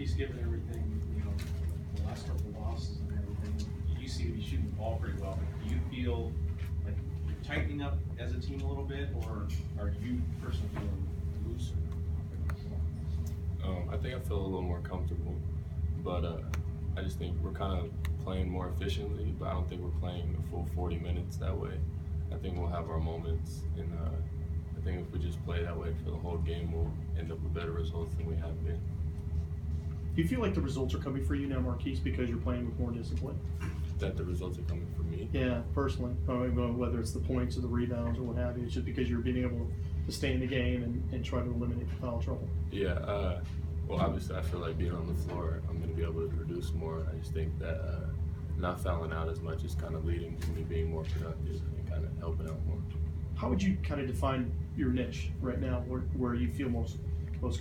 Marquese, given everything, the last couple of losses and everything, you seem to be shooting the ball pretty well. But do you feel like you're tightening up as a team a little bit, or are you personally feeling looser? I think I feel a little more comfortable, but I just think we're kind of playing more efficiently, but I don't think we're playing a full 40 minutes that way. I think we'll have our moments, and I think if we just play that way for the whole game, we'll end up with better results than we have been. Do you feel like the results are coming for you now, Marquese, because you're playing with more discipline? That the results are coming for me? Yeah, personally. Whether it's the points or the rebounds or what have you, it's just because you're being able to stay in the game and try to eliminate the foul trouble. Yeah, well, obviously I feel like being on the floor, I'm going to be able to produce more. I just think that not fouling out as much is kind of leading to me being more productive and kind of helping out more. How would you kind of define your niche right now, where you feel most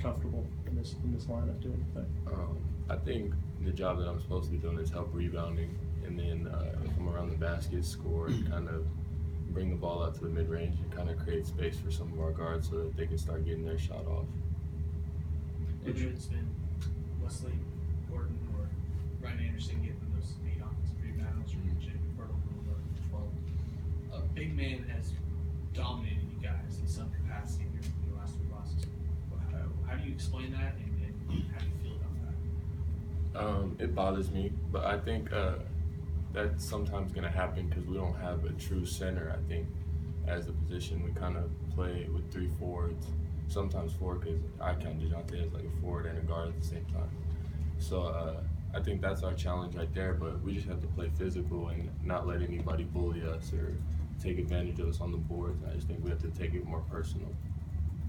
comfortable in this lineup doing the thing? I think the job that I'm supposed to be doing is help rebounding, and then if I'm around the basket, score, and kind of bring the ball out to the mid-range and kind of create space for some of our guards so that they can start getting their shot off. Whether it's been Wesley Gordon or Ryan Anderson getting those 8 offensive rebounds, or Jacob Fertile with 12, a big man has dominated you guys in some capacity in your last 2 losses. How do you explain that, and how do you feel about that? It bothers me, but I think that's sometimes going to happen because we don't have a true center. I think as a position, we kind of play with 3 forwards, sometimes 4, because I count DeJounte as like a forward and a guard at the same time. So I think that's our challenge right there, but we just have to play physical and not let anybody bully us or take advantage of us on the boards. I just think we have to take it more personal.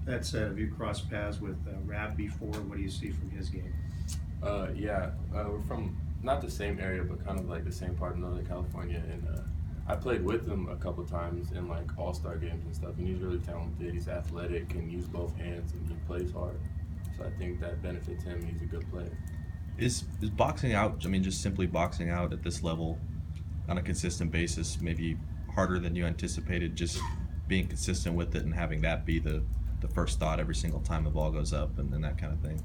That said, have you crossed paths with Rab before? What do you see from his game? Yeah, we're from not the same area, but kind of like the same part of Northern California, and I played with him a couple times in like all-star games and stuff, and he's really talented. He's athletic, can use both hands, and he plays hard. So I think that benefits him. He's a good player. Is boxing out, I mean, just simply boxing out at this level on a consistent basis, maybe harder than you anticipated, just being consistent with it and having that be the first thought every single time the ball goes up and that kind of thing?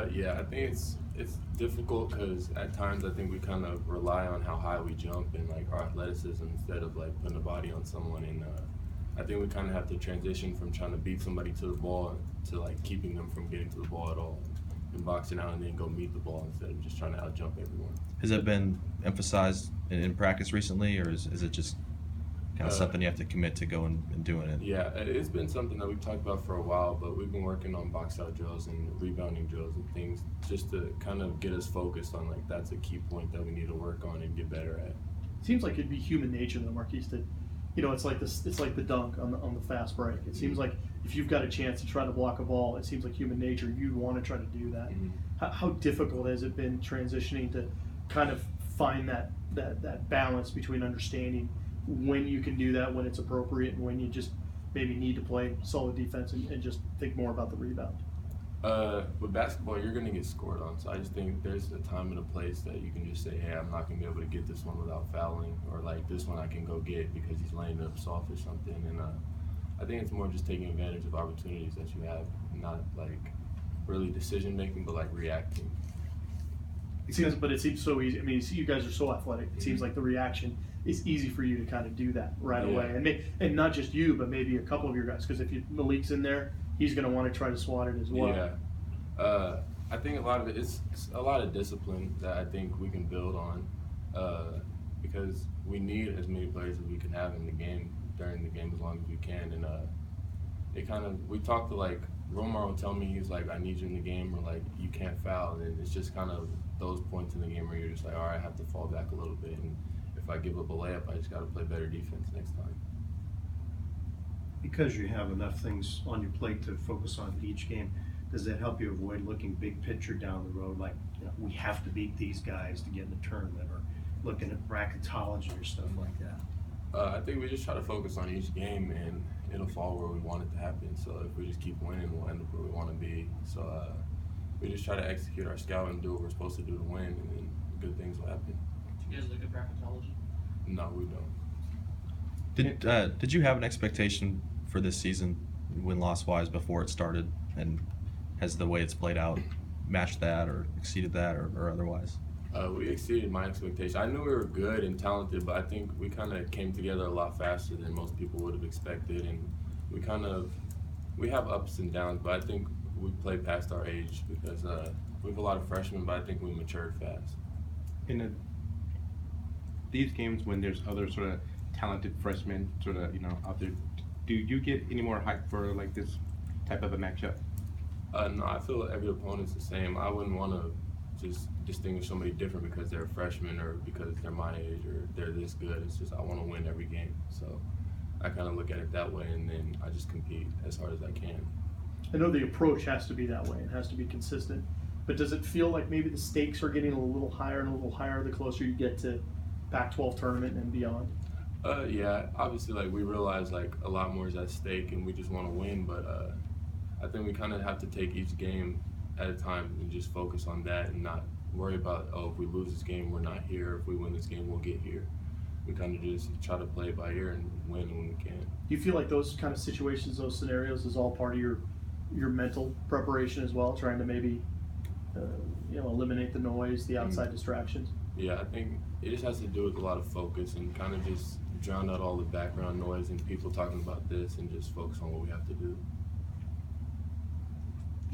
Yeah, I think it's difficult because at times I think we kind of rely on how high we jump and like our athleticism instead of like putting a body on someone. And I think we kind of have to transition from trying to beat somebody to the ball to like keeping them from getting to the ball at all, and boxing out and then go meet the ball instead of just trying to out jump everyone. Has that been emphasized in practice recently, or is it just kind of something you have to commit to going and doing it? Yeah, it's been something that we've talked about for a while, but we've been working on box out drills and rebounding drills and things just to kind of get us focused on like that's a key point that we need to work on and get better at. Seems like it'd be human nature though, Marquese, that it's like this. It's like the dunk on the fast break. It seems like if you've got a chance to try to block a ball, it seems like human nature. You'd want to try to do that. How difficult has it been transitioning to kind of find that balance between understanding when you can do that, when it's appropriate, and when you just maybe need to play solid defense and just think more about the rebound? With basketball, you're going to get scored on, so I just think there's a time and a place that you can just say, hey, I'm not going to be able to get this one without fouling, or like this one I can go get because he's laying up soft or something. And I think it's more just taking advantage of opportunities that you have, not like really decision making, but like reacting. It seems so easy. I mean, you guys are so athletic. It seems like the reaction is easy for you to kind of do that right away, and not just you, but maybe a couple of your guys. Because if Malik's in there, he's going to want to try to swat it as well. Yeah, I think a lot of it is a lot of discipline that I think we can build on, because we need as many players as we can have in the game during the game as long as we can, and we talk to like Romar will tell me, he's like, I need you in the game, or like you can't foul, and it's just kind of those points in the game where you're just like, all right, I have to fall back a little bit, and if I give up a layup, I just got to play better defense next time. Because you have enough things on your plate to focus on each game, does that help you avoid looking big picture down the road, like we have to beat these guys to get in the tournament, or looking at bracketology or stuff like that? I think we just try to focus on each game, and it'll fall where we want it to happen. So if we just keep winning, we'll end up where we want to be. So we just try to execute our scout and do what we're supposed to do to win, and then good things will happen. Do you guys look at bracketology? No, we don't. Did you have an expectation for this season, win-loss wise, before it started, and has the way it's played out matched that or exceeded that or otherwise? We exceeded my expectation. I knew we were good and talented, but I think we kind of came together a lot faster than most people would have expected, and we have ups and downs, but I think we play past our age because we have a lot of freshmen, but I think we matured fast. In these games, when there's other sort of talented freshmen sort of out there, do you get any more hype for like this type of a matchup? No, I feel every opponent's the same. I wouldn't want to just distinguish somebody different because they're a freshman or because they're my age or they're this good. It's just I want to win every game. So I kind of look at it that way, and then I just compete as hard as I can. I know the approach has to be that way. It has to be consistent. But does it feel like maybe the stakes are getting a little higher and a little higher the closer you get to Pac-12 tournament and beyond? Yeah, obviously, like we realize like a lot more is at stake, and we just want to win. But I think we kind of have to take each game at a time and just focus on that and not worry about, oh, if we lose this game, we're not here. If we win this game, we'll get here. We kind of just try to play it by ear and win when we can. Do you feel like those kind of situations, those scenarios, is all part of your mental preparation as well, trying to maybe eliminate the noise, the outside distractions? Yeah, I think it just has to do with a lot of focus and kind of just drown out all the background noise and people talking about this and just focus on what we have to do.